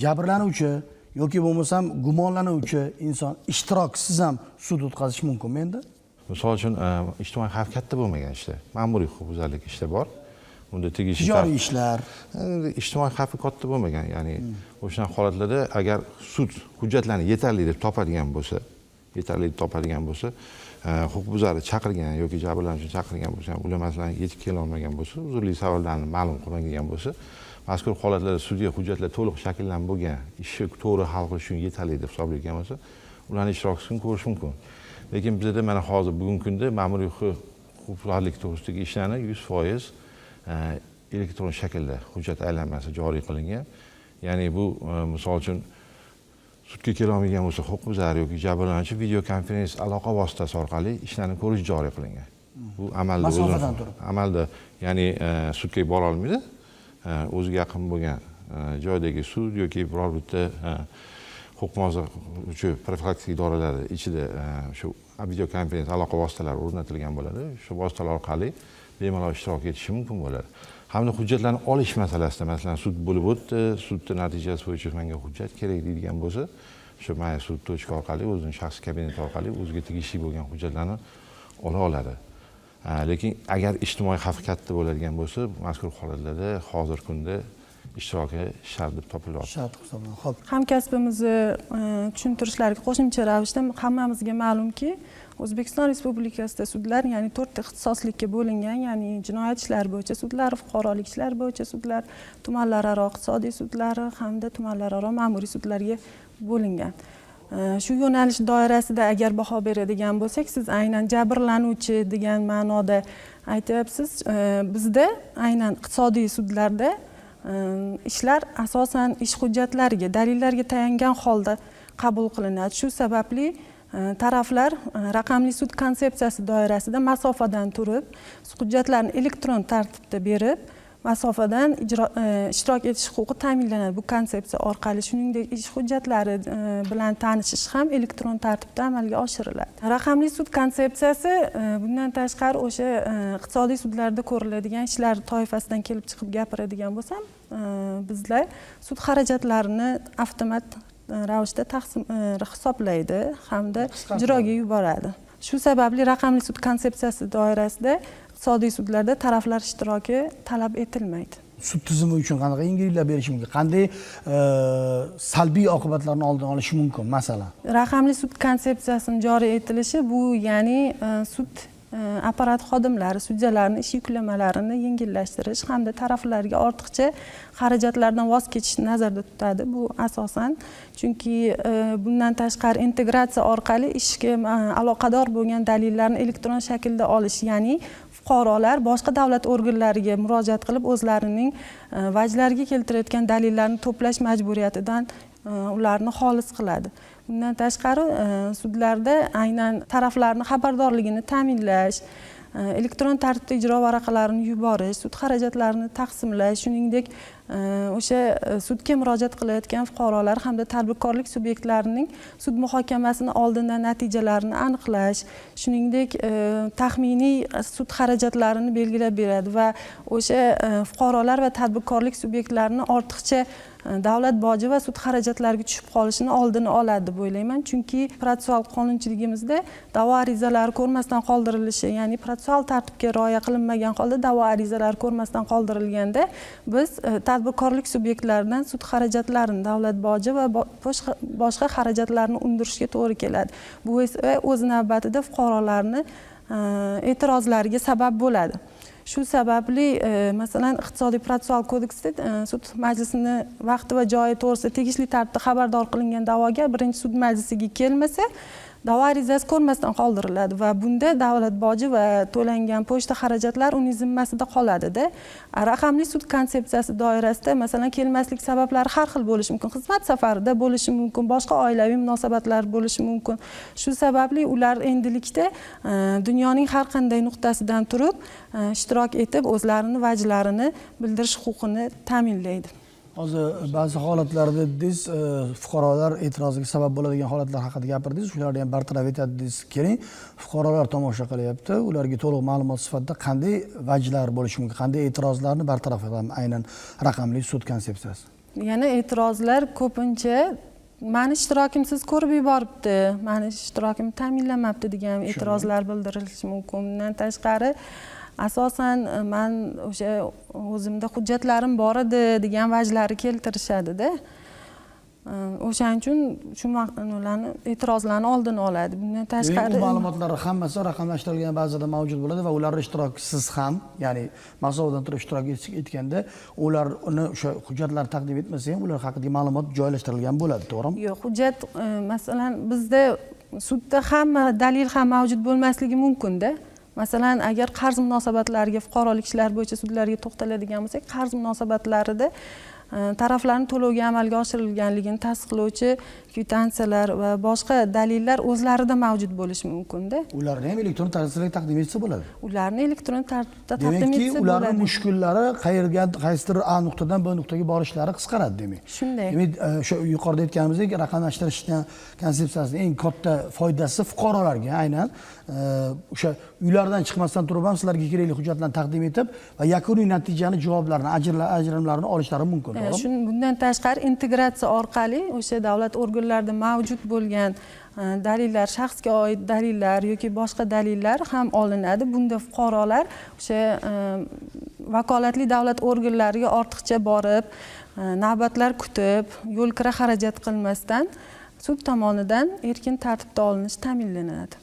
jabrlanuvchi yoki bo'lmasam gumonlanuvchi inson ishtirokisiz ham sud o'tkazish mumkinmi endi? Misol uchun ijtimoiy xavf katta bo'lmagan ishlar, ma'muriy huquqbuzarlik ishlar bor. Unda tegishli Tijoriy ishlar, ijtimoiy xavfi katta bo'lmagan, ya'ni o'sha holatlarda agar sud hujjatlarni yetarli deb topadigan bo'lsa, huquqbuzarni chaqirgan yoki jabrlanuvchini chaqirgan bo'lsa, ular masalan yetib kela olmagan bo'lsa, uzrli sabablarni ma'lum qilmagan bo'lsa, mazkur holatlarda sudga hujjatlar to'liq shakllanib bo'lgan, ishni to'g'ri hal qilish uchun yetarli deb hisoblangan bo'lsa, ularning ishtirokini ko'rish mumkin. Lekin bizda mana hozir bugungi kunda ma'muriy huquqbuzarlik to'g'risidagi ishlarni 100% elektron shaklda hujjat aylanmasi joriy qilingan. Ya'ni bu misol uchun sudga kela olmagan bo'lsa, huquqbuzar yoki jabrlanuvchi video konferensiya aloqa vositasi orqali ishlarni ko'rish joriy qilingan. Bu amalda masofadan turib. Amalda, ya'ni sudga bora olmaydi. O'ziga yaqin bo'lgan joydagi sud yoki biror bitta huquq himoyalovchi profilaktik idoralar ichida shu video konferensiya aloqa vositalari o'rnatilgan bo'ladi. Shu vositalar orqali bemalol ishtirok etishi mumkin bo'ladi. Hamda hujjatlarni olish masalasida, masalan, sud bo'lib o'tdi, sudning natijasi bo'yicha menga hujjat kerak deydigan bo'lsa, shu mana sud tochka orqali o'zining shaxsiy kabineti orqali o'ziga tegishli bo'lgan hujjatlarni ola oladi. Lekin agar ijtimoiy xavf katta bo'ladigan bo'lsa, mazkur holatlarda hozirgi kunda ishtiroki shart deb topilyapti. Shart hisoblanadi. Xo'p. Hamkasbimizni tushuntirishlariga qo'shimcha ravishda hammamizga ma'lumki, O'zbekiston Respublikasida sudlar, ya'ni 4 ixtisoslikka bo'lingan, ya'ni jinoyat ishlari bo'yicha sudlar, fuqarolik ishlari bo'yicha sudlar, tumanlararo iqtisodiy sudlari hamda tumanlararo ma'muriy sudlarga bo'lingan. Shu yo'nalish doirasida agar baho beradigan bo'lsak, siz aynan jabrlanuvchi degan ma'noda aytyapsiz. Bizda aynan iqtisodiy sudlarda ishlar asosan ish hujjatlariga, dalillarga tayangan holda qabul qilinadi. Shu sababli taraflar raqamli sud konsepsiyasi doirasida masofadan turib, hujjatlarni elektron tartibda berib, masofadan ishtirok etish huquqi ta'minlanadi bu konsepsiya orqali. Shuningdek, ish hujjatlari bilan tanishish ham elektron tartibda amalga oshiriladi. Raqamli sud konsepsiyasi bundan tashqari o'sha iqtisodiy sudlarda ko'riladigan ishlar toifasidan kelib chiqib gapiradigan bo'lsam, bizlar sud xarajatlarini avtomat ravishda hisoblaydi hamda ijroga yuboradi. Shu sababli raqamli sud konsepsiyasi doirasida iqtisodiy sudlarda taraflar ishtiroki talab etilmaydi. Sud tizimi uchun qanaqa yengilliklar berish mumkin? Qanday salbiy oqibatlarni oldini olish mumkin, masalan? Raqamli sud konsepsiyasining joriy etilishi bu, ya'ni sud apparat xodimlari, sudyalarning ish yuklamalarini yengillashtirish hamda taraflarga ortiqcha xarajatlardan voz kechishni nazarda tutadi. Bu asosan, chunki bundan tashqari integratsiya orqali ishga aloqador bo'lgan dalillarni elektron shaklda olish, ya'ni fuqarolar boshqa davlat organlariga murojaat qilib o'zlarining vajlariga keltirayotgan dalillarni to'plash majburiyatidan ularni xolis qiladi. Bundan tashqari sudlarda aynan taraflarning xabardorligini ta'minlash, elektron tartibda ijro varaqalarini yuborish, sud xarajatlarini taqsimlash, shuningdek o'sha sudga murojaat qilayotgan fuqarolar hamda tadbirkorlik subyektlarining sud muhokamasini oldindan natijalarini aniqlash, shuningdek taxminiy sud xarajatlarini belgilab beradi va o'sha fuqarolar va tadbirkorlik subyektlarini ortiqcha davlat boji va sud xarajatlariga tushib qolishini oldini oladi deb o'ylayman. Chunki protsessual qonunchiligimizda da'vo arizalari ko'rmasdan qoldirilishi, ya'ni protsessual tartibga rioya qilinmagan holda da'vo arizalari ko'rmasdan qoldirilganda biz tadbirkorlik subyektlaridan sud xarajatlarini, davlat boji va boshqa xarajatlarni undirishga to'g'ri keladi. Bu esa o'z navbatida fuqarolarni e'tirozlariga sabab bo'ladi. Shu sababli masalan iqtisodiy protsessual kodeksda sud majlisini vaqti va joyi to'g'risida tegishli tartibda xabardor qilingan da'vogar birinchi sud majlisiga kelmasa, da'vo arizasi ko'rmasdan qoldiriladi va bunda davlat boji va to'langan pochta xarajatlar uning zimmasida qoladi-da. Raqamli sud konsepsiyasi doirasida masalan kelmaslik sabablari har xil bo'lishi mumkin. Xizmat safarida bo'lishi mumkin, boshqa oilaviy munosabatlar bo'lishi mumkin. Shu sababli ular endilikda dunyoning har qanday nuqtasidan turib ishtirok etib o'zlarini vajlarini bildirish huquqini ta'minlaydi. Hozir ba'zi holatlarda dedingiz, fuqarolar e'tiroziga sabab bo'ladigan holatlar haqida gapirdingiz, ularni ham bartaraf etadi dedingiz. Keling, fuqarolar tomosha qilyapti, ularga to'liq ma'lumot sifatida qanday vajlar bo'lishi mumkin, qanday e'tirozlarni bartaraf etadi aynan raqamli sud konsepsiyasi? yana e'tirozlar ko'pincha mani ishtirokimsiz ko'rib yuboribdi, mani ishtirokim ta'minlanmabdi degan e'tirozlar bildirilishi mumkin. Bundan tashqari asosan man o'sha o'zimda hujjatlarim bor edi degan vajlarni keltirishadi-da. O'shaning uchun shu ularni e'tirozlarni oldini oladi. Bundan tashqari bu ma'lumotlar hammasi raqamlashtirilgan bazada mavjud bo'ladi va ular ishtirokisiz ham, ya'ni masofadan turib ishtirok etganda ularni o'sha hujjatlar taqdim etmasa ham ular haqidagi ma'lumot joylashtirilgan bo'ladi, to'g'rimi? Yo'q, hujjat masalan bizda sudda hamma dalil ham mavjud bo'lmasligi mumkin-da. Masalan, agar qarz munosabatlariga fuqarolik ishlari bo'yicha sudlarga to'xtaladigan bo'lsak, qarz munosabatlarida taraflarning to'lovga amalga oshirilganligini tasdiqlovchi kvitansiyalar va boshqa dalillar o'zlarida mavjud bo'lishi mumkin-da. Ularni ham elektron tarzda taqdim etsa bo'ladi. Ularni elektron tartibda taqdim etsa bo'ladi. Demakki, ularning bo'ladi. mushkullari qaysidir A nuqtadan B nuqtaga borishlari qisqaradi demak. Shunday. Demak, o'sha yuqorida aytganimizdek, raqamlashtirishning konsepsiyasining eng katta foydasi fuqarolarga aynan o'sha uylardan chiqmasdan turib ham sizlarga kerakli hujjatlarni taqdim etib va yakuniy natijani, javoblarni, ajrimlarni olishlari mumkin. Bundan tashqari integratsiya orqali o'sha davlat organlarida mavjud bo'lgan dalillar, shaxsga oid dalillar yoki boshqa dalillar ham olinadi. Bunda fuqarolar o'sha vakolatli davlat organlariga ortiqcha borib, navbatlar kutib, yo'l kira xarajat qilmasdan sud tomonidan erkin tartibda olinishi ta'minlanadi.